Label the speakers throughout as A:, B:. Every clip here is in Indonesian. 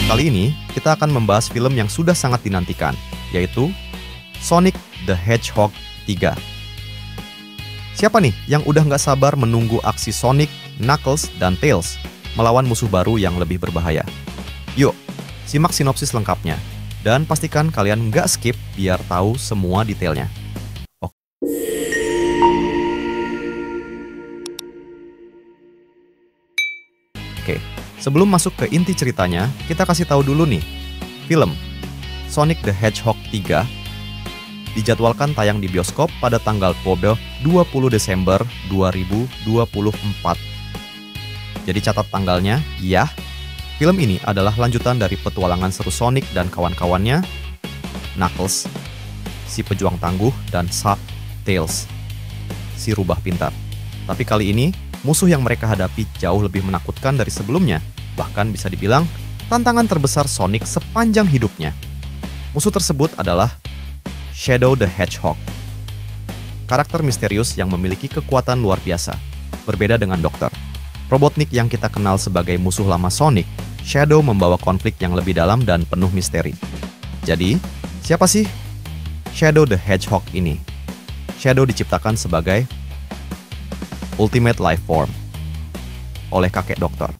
A: Kali ini, kita akan membahas film yang sudah sangat dinantikan, yaitu Sonic the Hedgehog 3. Siapa nih yang udah nggak sabar menunggu aksi Sonic, Knuckles, dan Tails melawan musuh baru yang lebih berbahaya? Yuk, simak sinopsis lengkapnya, dan pastikan kalian nggak skip biar tahu semua detailnya. Oke, sebelum masuk ke inti ceritanya, kita kasih tahu dulu nih. Film Sonic the Hedgehog 3 dijadwalkan tayang di bioskop pada tanggal 20 Desember 2024. Jadi catat tanggalnya, ya. Film ini adalah lanjutan dari petualangan seru Sonic dan kawan-kawannya, Knuckles, si pejuang tangguh, dan Tails, si rubah pintar. Tapi kali ini, musuh yang mereka hadapi jauh lebih menakutkan dari sebelumnya. Bahkan bisa dibilang, tantangan terbesar Sonic sepanjang hidupnya. Musuh tersebut adalah Shadow the Hedgehog. Karakter misterius yang memiliki kekuatan luar biasa. Berbeda dengan Dokter Robotnik yang kita kenal sebagai musuh lama Sonic, Shadow membawa konflik yang lebih dalam dan penuh misteri. Jadi, siapa sih Shadow the Hedgehog ini? Shadow diciptakan sebagai Ultimate Life Form oleh kakek Dokter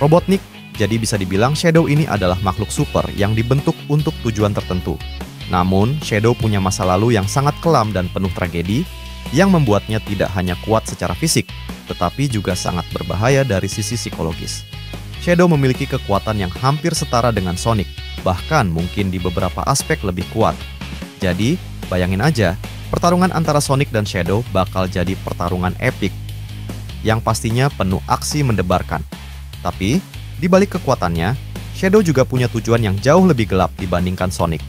A: Robotnik. Jadi bisa dibilang Shadow ini adalah makhluk super yang dibentuk untuk tujuan tertentu. Namun, Shadow punya masa lalu yang sangat kelam dan penuh tragedi yang membuatnya tidak hanya kuat secara fisik, tetapi juga sangat berbahaya dari sisi psikologis. Shadow memiliki kekuatan yang hampir setara dengan Sonic, bahkan mungkin di beberapa aspek lebih kuat. Jadi, bayangin aja, pertarungan antara Sonic dan Shadow bakal jadi pertarungan epik yang pastinya penuh aksi mendebarkan. Tapi, di balik kekuatannya, Shadow juga punya tujuan yang jauh lebih gelap dibandingkan Sonic.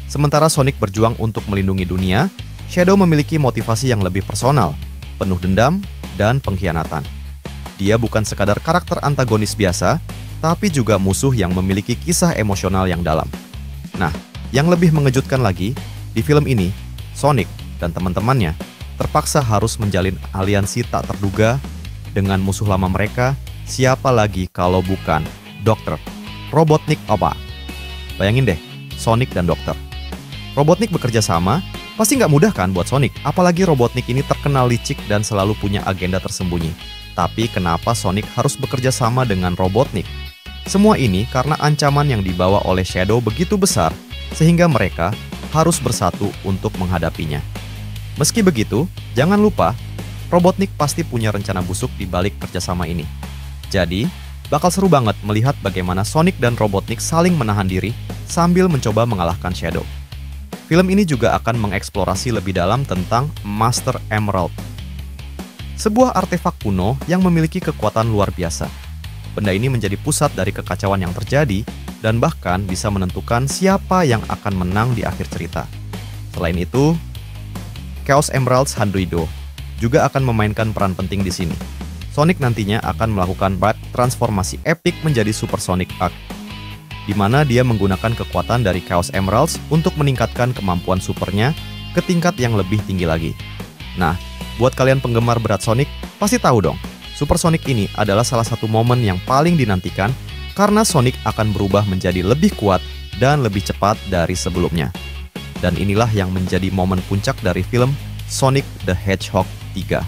A: Sementara Sonic berjuang untuk melindungi dunia, Shadow memiliki motivasi yang lebih personal, penuh dendam, dan pengkhianatan. Dia bukan sekadar karakter antagonis biasa, tapi juga musuh yang memiliki kisah emosional yang dalam. Nah, yang lebih mengejutkan lagi, di film ini, Sonic dan teman-temannya terpaksa harus menjalin aliansi tak terduga dengan musuh lama mereka. Siapa lagi kalau bukan Dokter Robotnik Opa. Bayangin deh, Sonic dan Dokter Robotnik bekerja sama, pasti nggak mudah kan buat Sonic, apalagi Robotnik ini terkenal licik dan selalu punya agenda tersembunyi. Tapi kenapa Sonic harus bekerja sama dengan Robotnik? Semua ini karena ancaman yang dibawa oleh Shadow begitu besar, sehingga mereka harus bersatu untuk menghadapinya. Meski begitu, jangan lupa, Robotnik pasti punya rencana busuk di balik kerjasama ini. Jadi, bakal seru banget melihat bagaimana Sonic dan Robotnik saling menahan diri sambil mencoba mengalahkan Shadow. Film ini juga akan mengeksplorasi lebih dalam tentang Master Emerald, sebuah artefak kuno yang memiliki kekuatan luar biasa. Benda ini menjadi pusat dari kekacauan yang terjadi dan bahkan bisa menentukan siapa yang akan menang di akhir cerita. Selain itu, Chaos Emeralds Handroido juga akan memainkan peran penting di sini. Sonic nantinya akan melakukan transformasi epik menjadi Super Sonic Arc, di mana dia menggunakan kekuatan dari Chaos Emeralds untuk meningkatkan kemampuan supernya ke tingkat yang lebih tinggi lagi. Nah, buat kalian penggemar berat Sonic, pasti tahu dong, Super Sonic ini adalah salah satu momen yang paling dinantikan karena Sonic akan berubah menjadi lebih kuat dan lebih cepat dari sebelumnya. Dan inilah yang menjadi momen puncak dari film Sonic the Hedgehog 3.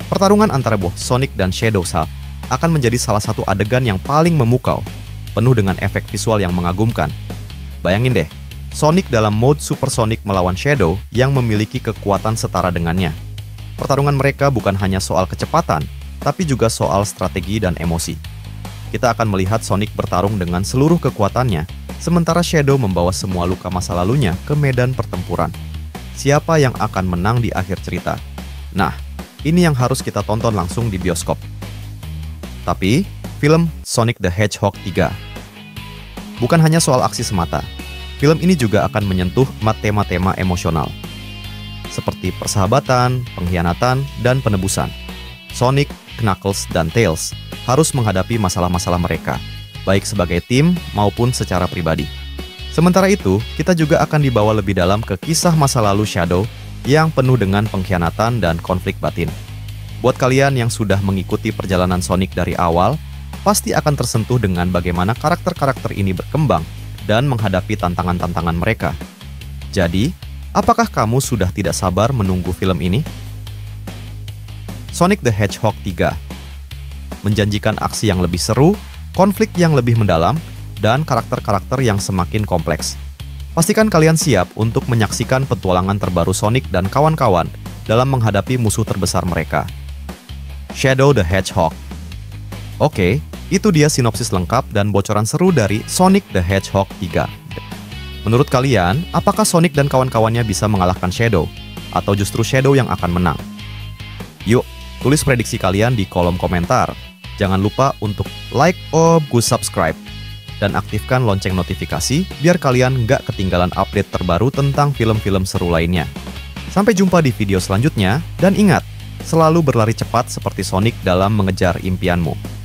A: Pertarungan antara Sonic dan Shadow akan menjadi salah satu adegan yang paling memukau, penuh dengan efek visual yang mengagumkan. Bayangin deh, Sonic dalam mode Super Sonic melawan Shadow yang memiliki kekuatan setara dengannya. Pertarungan mereka bukan hanya soal kecepatan, tapi juga soal strategi dan emosi. Kita akan melihat Sonic bertarung dengan seluruh kekuatannya, sementara Shadow membawa semua luka masa lalunya ke medan pertempuran. Siapa yang akan menang di akhir cerita? Nah, ini yang harus kita tonton langsung di bioskop. Tapi, film Sonic the Hedgehog 3 bukan hanya soal aksi semata. Film ini juga akan menyentuh tema-tema emosional, seperti persahabatan, pengkhianatan, dan penebusan. Sonic, Knuckles, dan Tails harus menghadapi masalah-masalah mereka, baik sebagai tim maupun secara pribadi. Sementara itu, kita juga akan dibawa lebih dalam ke kisah masa lalu Shadow yang penuh dengan pengkhianatan dan konflik batin. Buat kalian yang sudah mengikuti perjalanan Sonic dari awal, pasti akan tersentuh dengan bagaimana karakter-karakter ini berkembang dan menghadapi tantangan-tantangan mereka. Jadi, apakah kamu sudah tidak sabar menunggu film ini? Sonic the Hedgehog 3 menjanjikan aksi yang lebih seru, konflik yang lebih mendalam, dan karakter-karakter yang semakin kompleks. Pastikan kalian siap untuk menyaksikan petualangan terbaru Sonic dan kawan-kawan dalam menghadapi musuh terbesar mereka, Shadow the Hedgehog. Oke, itu dia sinopsis lengkap dan bocoran seru dari Sonic the Hedgehog 3. Menurut kalian, apakah Sonic dan kawan-kawannya bisa mengalahkan Shadow? Atau justru Shadow yang akan menang? Yuk, tulis prediksi kalian di kolom komentar. Jangan lupa untuk like subscribe, dan aktifkan lonceng notifikasi biar kalian nggak ketinggalan update terbaru tentang film-film seru lainnya. Sampai jumpa di video selanjutnya, dan ingat, selalu berlari cepat seperti Sonic dalam mengejar impianmu.